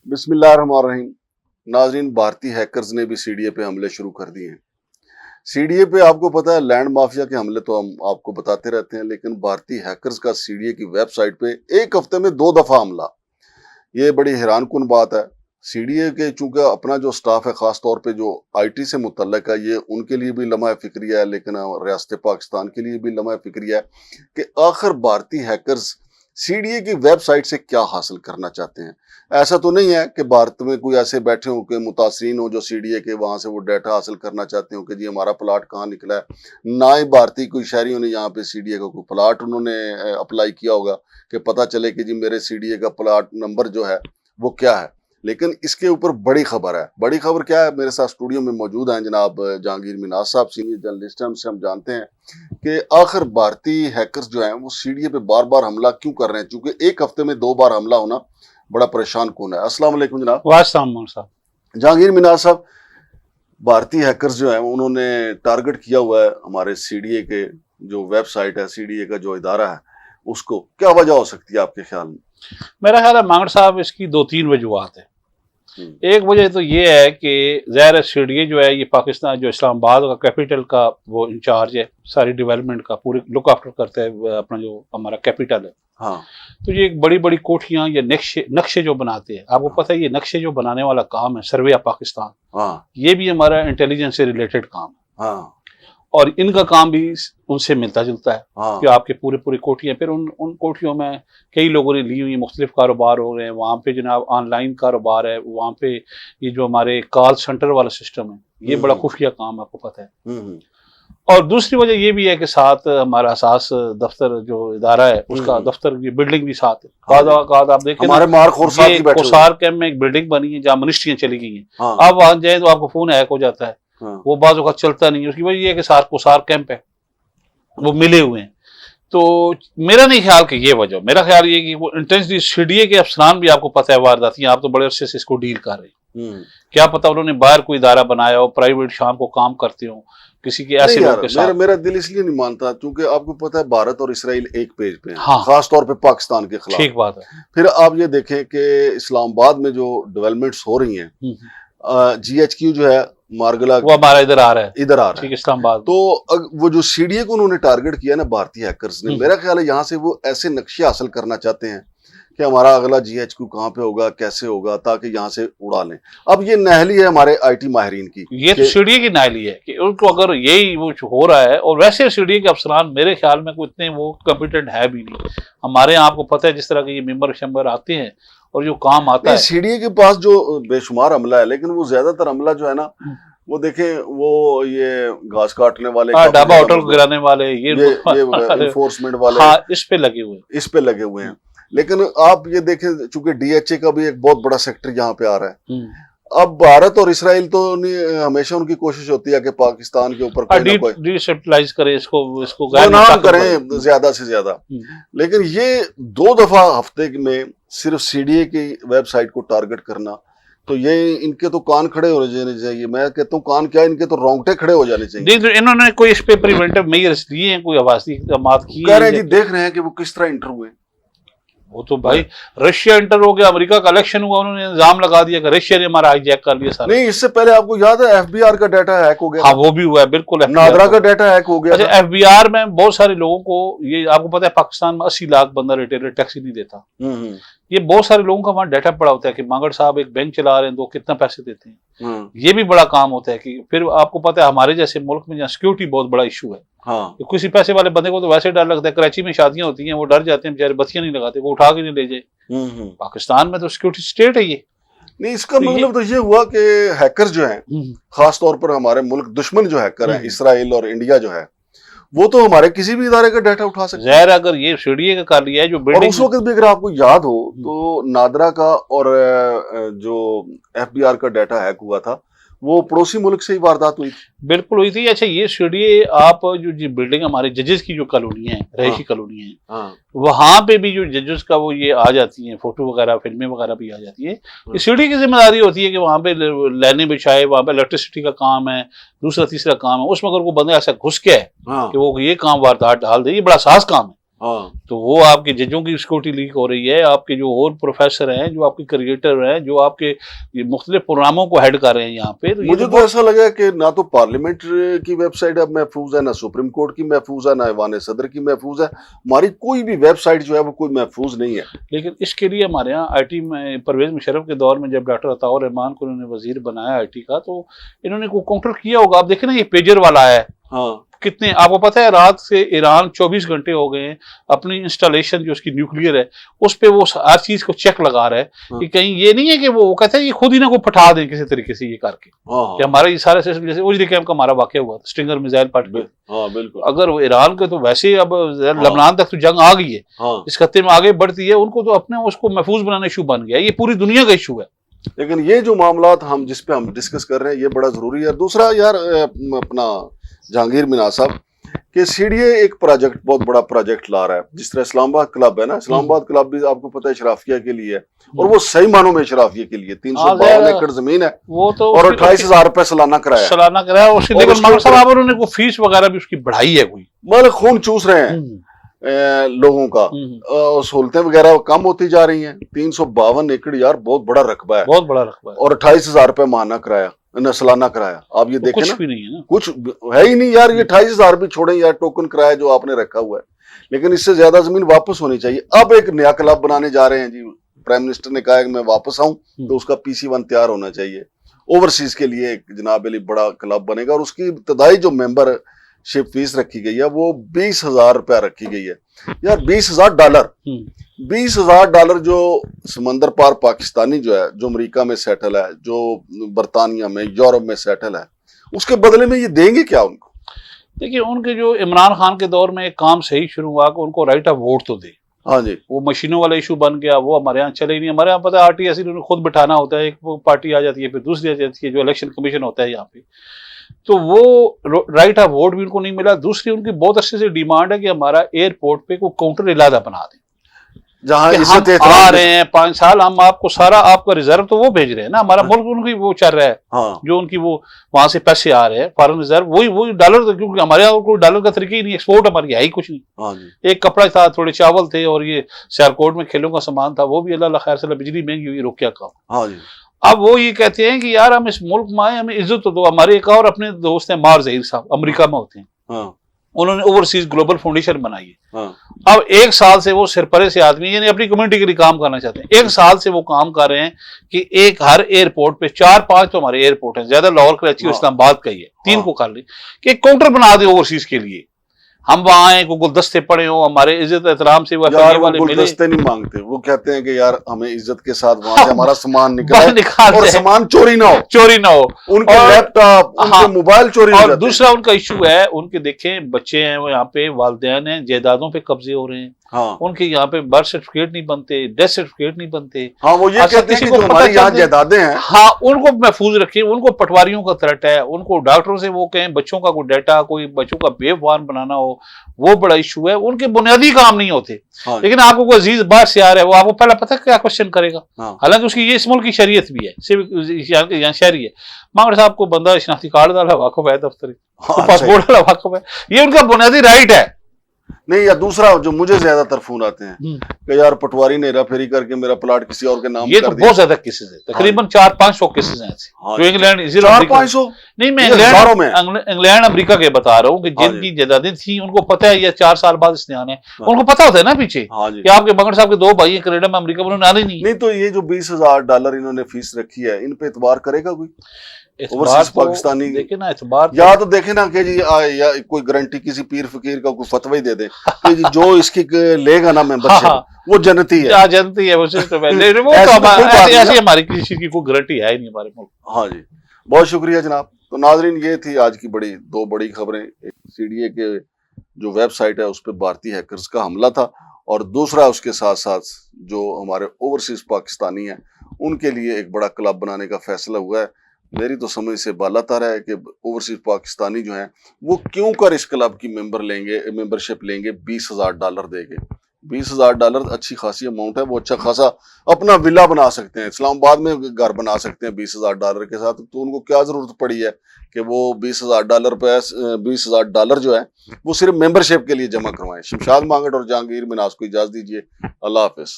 بسم اللہ الرحمن الرحیم. ناظرین، بھارتی ہیکرز نے بھی سی ڈی اے پہ حملے شروع کر دیے ہیں. سی ڈی اے پہ آپ کو پتا ہے لینڈ مافیا کے حملے تو ہم آپ کو بتاتے رہتے ہیں، لیکن بھارتی ہیکرز کا سی ڈی اے کی ویب سائٹ پہ ایک ہفتے میں 2 دفعہ حملہ. یہ بڑی حیران کن بات ہے. سی ڈی اے کے چونکہ اپنا جو سٹاف ہے، خاص طور پہ جو آئی ٹی سے متعلق ہے، یہ ان کے لیے بھی لمحہ فکریہ ہے، لیکن ریاست پاکستان کے لیے بھی لمحہ فکریہ ہے کہ آخر بھارتی ہیکرز سی ڈی اے کی ویب سائٹ سے کیا حاصل کرنا چاہتے ہیں. ایسا تو نہیں ہے کہ بھارت میں کوئی ایسے بیٹھے ہوں کہ متاثرین ہوں جو سی ڈی اے کے وہاں سے وہ ڈیٹا حاصل کرنا چاہتے ہوں کہ جی ہمارا پلاٹ کہاں نکلا ہے. نہ ہی بھارتی کوئی شہریوں نے یہاں پہ سی ڈی اے کا کوئی پلاٹ انہوں نے اپلائی کیا ہوگا کہ پتہ چلے کہ جی میرے سی ڈی اے کا پلاٹ نمبر جو ہے وہ کیا ہے. لیکن اس کے اوپر بڑی خبر ہے. بڑی خبر کیا ہے؟ میرے ساتھ اسٹوڈیو میں موجود ہیں جناب جہانگیر مناز صاحب، سینئر جرنلسٹ ہیں. ان سے ہم جانتے ہیں کہ آخر بھارتی ہیکرز جو ہیں وہ سی ڈی اے پہ بار بار حملہ کیوں کر رہے ہیں، چونکہ ایک ہفتے میں 2 بار حملہ ہونا بڑا پریشان کن ہے. السلام علیکم جناب. وعلیکم صاحب. جہانگیر مناز صاحب، بھارتی ہیکرز جو ہیں انہوں نے ٹارگٹ کیا ہوا ہے ہمارے سی ڈی اے کے جو ویب سائٹ ہے، سی ڈی اے کا جو ادارہ ہے، اس کو کیا وجہ ہو سکتی ہے آپ کے خیال میں؟ میرا خیال ہے مانگڑ صاحب اس کی 2-3 وجوہات ہیں. ایک وجہ تو یہ ہے کہ ظاہر سی ڈی اے جو ہے یہ پاکستان جو اسلام آباد کا کیپٹل کا وہ انچارج ہے، ساری ڈیولپمنٹ کا پورے لک آفٹر کرتا ہے اپنا جو ہمارا کیپٹل ہے. ہاں، تو یہ ایک بڑی بڑی کوٹھیاں یا نقشے جو بناتے ہیں، آپ کو پتہ ہے یہ نقشے جو بنانے والا کام ہے سروے آف پاکستان، ہاں، یہ بھی ہمارا انٹیلیجنس سے ریلیٹڈ کام ہے. ہاں، اور ان کا کام بھی ان سے ملتا جلتا ہے ہاں، کہ آپ کے پورے کوٹھیاں، پھر ان کوٹھیوں میں کئی لوگوں نے لی ہوئی مختلف کاروبار ہو رہے ہیں. وہاں پہ جناب آن لائن کاروبار ہے، وہاں پہ یہ جو ہمارے کال سینٹر والا سسٹم ہے، یہ بڑا خفیہ کام آپ کو پتہ ہے. اور دوسری وجہ یہ بھی ہے کہ ساتھ ہمارا اساس دفتر جو ادارہ ہے اس کا دفتر کی بلڈنگ بھی ساتھ ہے. بعد آپ دیکھیں ہمارے مار خورسار کی بیٹھے کوسار کیمپ میں ایک بلڈنگ بنی ہے جہاں منسٹریاں چلی گئی ہیں. ہاں، آپ وہاں جائیں تو آپ کو فون ہیک ہو جاتا ہے، وہ بعض اوقات چلتا نہیں ہے. اس کی وجہ یہ ہے کہ کوسار کیمپ ہے، وہ ملے ہوئے ہیں. تو میرا نہیں خیال کہ یہ وجہ، میرا خیال یہ کہ وہ انٹینسلی سی ڈی اے کے افسران بھی آپ کو پتہ ہے وارداتی ہیں، آپ تو بڑے عرصے سے اس کو ڈیل کر رہے ہیں. کیا پتہ انہوں نے باہر کوئی ادارہ بنایا ہو، پرائیویٹ شام کو کام کرتے ہوں کسی کے ایسے لوگ کے ساتھ. میرا دل اس لیے نہیں مانتا کیونکہ آپ کو پتہ ہے بھارت اور اسرائیل ایک پیج پہ ہیں، ہاں، خاص طور پہ پاکستان کے خلاف. ٹھیک بات ہے. پھر آپ یہ دیکھیں کہ اسلام آباد میں جو ڈیولپمنٹس ہو رہی ہیں، جی ایچ کیو جو ہے مارگلا وہ ہمارا ادھر آ رہا ہے ٹھیک اسلام آباد. تو وہ جو سی ڈی اے کو انہوں نے ٹارگٹ کیا نا بھارتی ہیکرز نے، میرا خیال ہے یہاں سے وہ ایسے نقشے حاصل کرنا چاہتے ہیں کہ ہمارا اگلا جی ایچ کیو کہاں پہ ہوگا، کیسے ہوگا، تاکہ یہاں سے اڑا لیں. اب یہ نہلی ہے ہمارے آئی ٹی ماہرین کی. یہ تو سی ڈی اے کی نااہلی ہے کہ ان کو اگر یہی وہ ہو رہا ہے. اور ویسے سی ڈی اے کے افسران میرے خیال میں کوئی اتنے وہ کمپیٹنٹ ہے بھی نہیں. ہمارے یہاں آپ کو پتہ ہے جس طرح کے یہ ممبر شمبر آتے ہیں اور جو کام آتا ہے، سی ڈی اے کے پاس جو بے شمار عملہ ہے، لیکن وہ زیادہ تر عملہ جو ہے نا، وہ دیکھیں وہ یہ گھاس کاٹنے والے، ڈھابا ہوٹل گرانے والے، یہ انفورسمنٹ والے، ہاں اس پہ لگے ہوئے ہیں. لیکن آپ یہ دیکھیں چونکہ ڈی ایچ اے کا بھی ایک بہت بڑا سیکٹر یہاں پہ آ رہا ہے. اب بھارت اور اسرائیل تو ہمیشہ ان کی کوشش ہوتی ہے کہ پاکستان کے اوپر کوئی نہ کوئی ڈیسٹیبلائز کرے، اس کو بدنام کریں زیادہ سے زیادہ. لیکن یہ 2 دفعہ ہفتے میں صرف سی ڈی اے کی ویب سائٹ کو ٹارگٹ کرنا، تو یہ ان کے تو کان کھڑے ہو جانے چاہیے. میں کہتا ہوں کان کیا، ان کے تو رونگٹے کھڑے ہو جانے چاہیے. انہوں نے کوئی اس پہ پریونٹیو میجرز لیے ہیں، کوئی حفاظتی اقدامات کیے کہہ رہے ہیں جی، دیکھ رہے ہیں کہ وہ کس طرح انٹر ہوئے. وہ تو بھائی رشیا انٹر ہو گیا، امریکہ کا الیکشن ہوا، انہوں نے الزام لگا دیا کہ رشیا نے ہمارا ہائی جیک کر لیا سارا. نہیں، اس سے پہلے آپ کو یاد ہے ایف بی آر کا ڈیٹا ہیک ہو گیا. ہاں وہ بھی ہوا ہے، بالکل. نادرا کا ڈیٹا ہیک ہو گیا. اچھا، ایف بی آر میں بہت سارے لوگوں کو، یہ آپ کو پتہ ہے پاکستان میں 80 لاکھ بندہ ریٹیلر ٹیکس ہی نہیں دیتا. یہ بہت سارے لوگوں کا وہاں ڈیٹا پڑا ہوتا ہے کہ مانگڑ صاحب ایک بینک چلا رہے ہیں تو کتنا پیسے دیتے ہیں. یہ بھی بڑا کام ہوتا ہے کہ پھر آپ کو پتہ ہے ہمارے جیسے ملک میں جہاں سیکورٹی بہت بڑا ایشو ہے، کسی پیسے والے بندے کو تو ویسے ڈر لگتا ہے. کراچی میں شادیاں ہوتی ہیں، وہ ڈر جاتے ہیں بیچارے، بتیاں نہیں لگاتے، وہ اٹھا کے نہیں لے جائے. پاکستان میں تو سیکورٹی اسٹیٹ ہے یہ. نہیں، اس کا مطلب تو یہ ہوا کہ ہیکر جو ہیں، خاص طور پر ہمارے ملک دشمن جو ہیکر ہیں، اسرائیل اور انڈیا جو ہے، وہ تو ہمارے کسی بھی ادارے کا ڈیٹا اٹھا سکتے ہیں. ظاہر اگر یہ سی ڈی اے کا کر لیا ہے جو اور اس وقت بھی اگر آپ کو یاد ہو تو نادرا کا اور جو ایف بی آر کا ڈیٹا ہیک ہوا تھا وہ پڑوسی ملک سے ہی واردات ہوئی تھی. بالکل ہوئی تھی. اچھا، یہ سی ڈی اے آپ جو بلڈنگ ہمارے ججز کی جو کالونی ہیں، رہائشی کالونی ہیں، وہاں پہ بھی جو ججز کا وہ یہ آ جاتی ہیں فوٹو وغیرہ، فلمیں وغیرہ بھی آ جاتی ہے. یہ سی ڈی اے کی ذمہ داری ہوتی ہے کہ وہاں پہ لائنیں بچھائے، وہاں پہ الیکٹریسٹی کا کام ہے، دوسرا تیسرا کام ہے. اس میں اگر وہ بندہ ایسا گھس کے ہے کہ وہ یہ کام واردات ڈال دے، یہ بڑا ساز کام ہے. تو وہ آپ کے ججوں کی سیکورٹی لیک ہو رہی ہے, آپ کے جو اور پروفیسر ہیں, جو آپ کے کریٹر ہیں, جو آپ کے مختلف پروگراموں کو ہیڈ کر رہے ہیں یہاں پہ. مجھے تو ایسا لگا کہ نہ تو پارلیمنٹ کی ویب سائٹ اب محفوظ ہے, نہ سپریم کورٹ کی محفوظ ہے, نہ ایوان صدر کی محفوظ ہے. ہماری کوئی بھی ویب سائٹ جو ہے وہ کوئی محفوظ نہیں ہے. لیکن اس کے لیے ہمارے یہاں آئی ٹی میں پرویز مشرف کے دور میں جب ڈاکٹر عطاء الرحمان کو انہوں نے وزیر بنایا آئی ٹی کا, تو انہوں نے کوئی کاؤنٹر کیا ہوگا. آپ دیکھیں نا یہ پیجر والا ہے, کتنے آپ کو پتہ ہے رات سے ایران 24 گھنٹے ہو گئے ہیں اپنی انسٹالیشن جو اس کی نیوکلیئر ہے اس پہ وہ ہر چیز کو چیک لگا رہا ہے کہ کہیں یہ نہیں ہے کہ وہ کہتے ہیں یہ خود ہی نہ کو پھٹا دیں کسی طریقے سے یہ کر کے کہ ہمارا یہ سارا سسٹم, جیسے اجری کیمپ کا ہمارا واقعہ ہوا تھا اسٹنگر میزائل پٹ کے. اگر وہ ایران کے تو ویسے اب لبنان تک تو جنگ آ گئی ہے, اس خطے میں آگے بڑھتی ہے, ان کو تو اپنے اس کو محفوظ بنانا ایشو بن گیا. یہ پوری دنیا کا ایشو ہے. لیکن یہ جو معاملات ہم جس پہ ہم ڈسکس کر رہے ہیں یہ بڑا ضروری ہے. دوسرا یار اپنا جہانگیر منا صاحب کہ سی ڈی اے ایک پروجیکٹ, بہت بڑا پروجیکٹ لا رہا ہے. جس طرح اسلام آباد کلب ہے نا, اسلام آباد کلب بھی آپ کو پتہ ہے اشرافیہ کے لیے ہے, اور وہ صحیح معنوں میں اشرافیہ کے لیے 352 ایکڑ زمین ہے اور 28,000 روپے سالانہ کرایہ. انہوں نے کوئی فیس وغیرہ بھی اس کی بڑھائی ہے, کوئی مطلب خون چوس رہے ہیں لوگوں کا, سہولتیں وغیرہ کم ہوتی جا رہی ہیں. 352 ایکڑ یار بہت بڑا رقبہ ہے, بہت بڑا رقبہ ہے, اور 28,000 روپے ماہانہ کرایہ, سالانہ کرایہ. آپ یہ دیکھیں کچھ نا, بھی نہیں ہے نا, کچھ ہے ہی نہیں یار. یہ 28,000 بھی چھوڑیں یار, ٹوکن کرایہ جو آپ نے رکھا ہوا ہے, لیکن اس سے زیادہ زمین واپس ہونی چاہیے. اب ایک نیا کلب بنانے جا رہے ہیں جی, پرائم منسٹر نے کہا ہے کہ میں واپس آؤں تو اس کا PC1 تیار ہونا چاہیے. اوورسیز کے لیے ایک جناب علی بڑا کلب بنے گا, اور اس کی ابتدائی جو ممبر شپ فیس رکھی گئی ہے وہ 20,000 روپیہ رکھی گئی ہے. یار $20,000 جو سمندر پار پاکستانی جو ہے, جو امریکہ میں سیٹل ہے, جو برطانیہ میں, یورپ میں سیٹل ہے, اس کے بدلے میں یہ دیں گے کیا ان کو؟ دیکھیے ان کے جو عمران خان کے دور میں ایک کام صحیح شروع ہوا کہ ان کو رائٹ آف ووٹ تو دے. ہاں جی, وہ مشینوں والا ایشو بن گیا, وہ ہمارے یہاں چلے ہی نہیں. ہمارے یہاں پتہ ہے RTI انہوں نے خود بٹھانا ہوتا ہے, ایک پارٹی آ جاتی ہے پھر دوسری آ جاتی ہے, جو الیکشن کمیشن ہوتا ہے یہاں پہ, تو وہ رائٹ آف ووٹ بھی ان کو نہیں ملا. دوسری ان کی بہت عرصے سے ڈیمانڈ ہے کہ ہمارا ایئرپورٹ پہ کوئی کاؤنٹر علیحدہ بنا دیں, جہاں ہم آ رہے ہیں 5 سال, ہم آپ کو سارا آپ کا ریزرو تو وہ بھیج رہے ہیں نا, ہمارا ملک ان کی وہ چل رہا ہے, جو ان کی وہ وہاں سے پیسے آ رہے ہیں فارن ریزرو, وہی ڈالر, کیونکہ ہمارے یہاں کوئی ڈالر کا طریقہ ہی نہیں, ایکسپورٹ ہماری ہے ہی کچھ نہیں. ایک کپڑا تھا, تھوڑے چاول تھے, اور یہ سیالکوٹ میں کھیلوں کا سامان تھا, وہ بھی اللہ خیر سے بجلی مہنگی ہوئی, روکیا کام. اب وہ یہ کہتے ہیں کہ یار ہم اس ملک میں آئے, ہمیں عزت تو دو. ہمارے ایک اور اپنے دوست ہیں مار ظہیر صاحب, امریکہ میں ہوتے ہیں, انہوں نے اوورسیز گلوبل فاؤنڈیشن بنائی ہے. اب 1 سال سے وہ سرپرے سے آدمی, یعنی اپنی کمیونٹی کے لیے کام کرنا چاہتے ہیں. 1 سال سے وہ کام کر رہے ہیں کہ ایک ہر ایئرپورٹ پہ 4-5 تو ہمارے ایئرپورٹ ہیں, زیادہ لاہور, کراچی اور اسلام آباد کا ہی ہے, 3 کو کر لیں, کہ ایک کاؤنٹر بنا دیں اوورسیز کے لیے. ہم وہاں آئے, کو گلدستے پڑے ہوں, ہمارے عزت احترام سے وہ گلدستے نہیں مانگتے, وہ کہتے ہیں کہ یار ہمیں عزت کے ساتھ وہاں سے ہمارا سامان نکلے اور سامان چوری نہ ہو, ان کے لیپ ٹاپ, ان کے موبائل چوری ہو جاتے ہیں. اور دوسرا ان کا ایشو ہے, ان کے دیکھیں بچے ہیں وہ یہاں پہ, والدین ہیں, جائیدادوں پہ قبضے ہو رہے ہیں, ان کے یہاں پہ برتھ سرٹیفکیٹ نہیں بنتے, ڈیتھ سرٹیفکیٹ نہیں بنتے. وہ یہ کہتے ہیں کہ جو ہمارے یہاں جائیدادیں ہیں, ان کو محفوظ رکھیں. ان کو پٹواریوں کا تھریٹ ہے, ان کو ڈاکٹروں سے وہ کہیں بچوں کا کوئی ڈیٹا, کوئی بچوں کا بیو وارن بنانا ہو, وہ بڑا ایشو ہے. ان کے بنیادی کام نہیں ہوتے. لیکن آپ کو کوئی عزیز باہر سے آ رہا ہے, وہ آپ کو پہلے پتہ کیا کوشچن کرے گا, حالانکہ اس کی یہ اس ملک کی شریعت بھی ہے, یہاں شہری ہے. مانگڑ صاحب کو بندہ شناختی کارڈ ڈالا واقف ہے, دفتر پاسپورٹ ڈالا واقف ہے, یہ ان کا بنیادی رائٹ ہے. نہیں, یا دوسرا جو مجھے زیادہ تر فون آتے ہیں کہ یار پٹواری نے ہیرا پھیری کر کے میرا پلاٹ کسی اور کے نام یہ تو بہت زیادہ کیسز ہے, تقریباً 400-500 کیسز ہیں ایسے, جو انگلینڈ 400-500 نہیں, میں انگلینڈ امریکہ کے بتا رہا ہوں کہ جن کی جائیدادیں تھیں ان کو پتہ ہے یہ 4 سال بعد اس نے آنے, ان کو پتہ ہوتا ہے نا پیچھے کہ آپ کے بنگڑ صاحب کے 2 بھائی ہیں کینیڈا میں, امریکہ میں, انہوں نے آنے نہیں. تو یہ جو $20,000 انہوں نے فیس رکھی ہے, ان پہ اعتبار کرے گا کوئی اوورسیز پاکستانی؟ یا تو دیکھیں نا کہ جی کوئی گارنٹی کسی پیر فقیر کا کوئی فتوی دے دے کہ جی جو اس کی لے گا نا ممبرشپ وہ جنتی ہے, جنتی ہے, وہ سسٹم ہے. ایسی ہماری کسی چیز کی کوئی گارنٹی ہے ہی نہیں ہمارے ملک. ہاں جی, بہت شکریہ جناب. تو ناظرین یہ تھی آج کی 2 بڑی خبریں. CDA کے جو ویب سائٹ ہے اس پہ بھارتی ہیکرز کا حملہ تھا, اور دوسرا اس کے ساتھ ساتھ جو ہمارے اوورسیز پاکستانی ہیں ان کے لیے ایک بڑا کلب بنانے کا فیصلہ ہوا ہے. میری تو سمجھ سے بالا تر ہے کہ اوورسیز پاکستانی جو ہیں وہ کیوں کر اس کلب کی ممبرشپ لیں گے $20,000 دے کے. $20,000 اچھی خاصی اماؤنٹ ہے. وہ اچھا خاصا اپنا ولا بنا سکتے ہیں, اسلام آباد میں گھر بنا سکتے ہیں $20,000 کے ساتھ. تو ان کو کیا ضرورت پڑی ہے کہ وہ $20,000 جو ہے وہ صرف ممبرشپ کے لیے جمع کروائیں. شمشاد مانگٹ اور جہانگیر مناز کو اجازت دیجیے. اللہ حافظ.